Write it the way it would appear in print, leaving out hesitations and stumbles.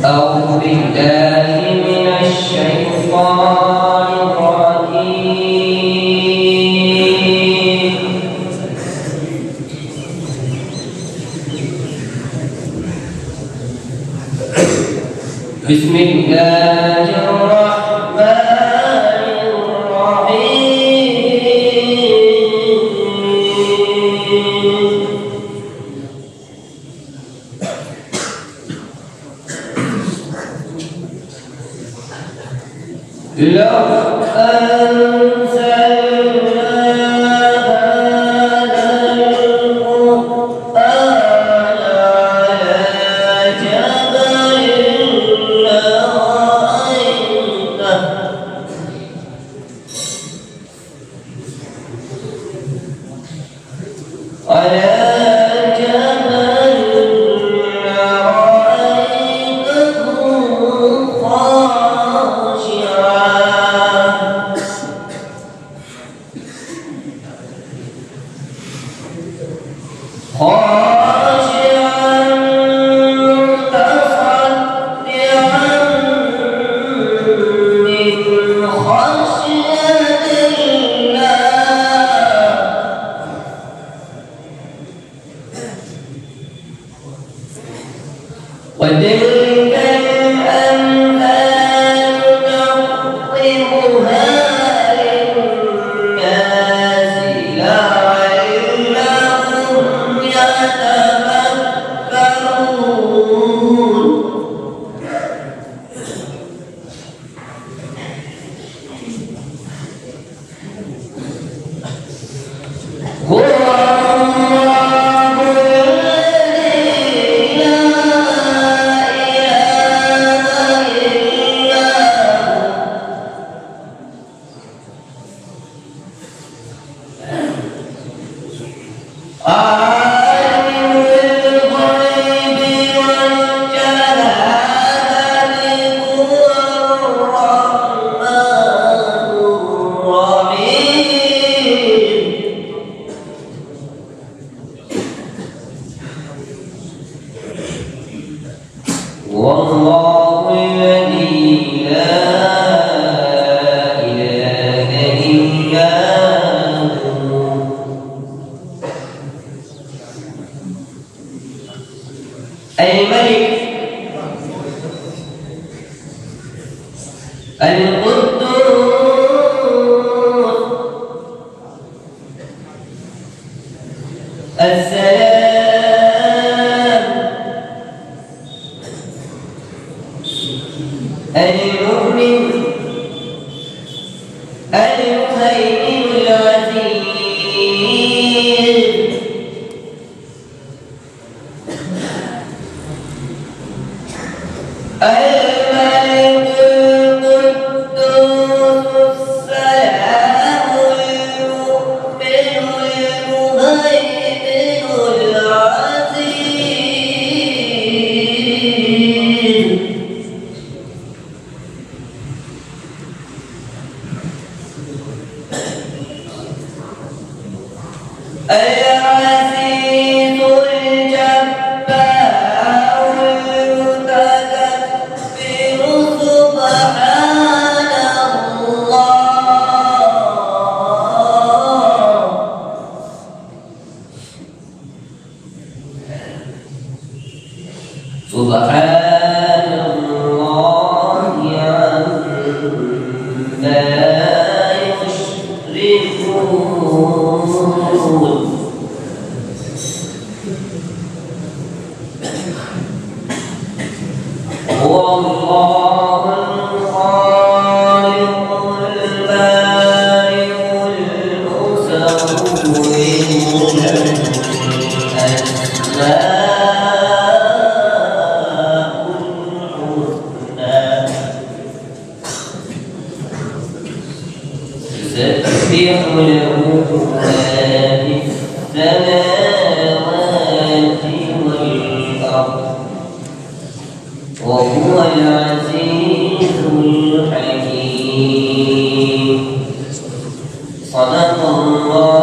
أعوذ بالله من الشيطان الرجيم. بسم الله الرحمن الرحيم. لو أنزلنا هذا القرآن على جبل لرأيته خاشعا متصدعا من خشية الله. وتلك الأمثال نضربها للناس لعلهم يتفكرون. هو الله الذي لا إله إلا هو عالم الغيب والشهادة هو الرحمن الرحيم. والله الذي لا إله إلا هو الملك القدوس السلام المؤمن المهيمن العزيز الملك القدوس السلام المؤمن المهيمن العزيز. العزيز الجبار المتكبر سبحان الله. سبحان الله عما يشركون. هو الله الخالق البارئ المصور الأسماء الحسنى. يسبح له ما في السماوات والأرض وهو العزيز الحكيم. صدق الله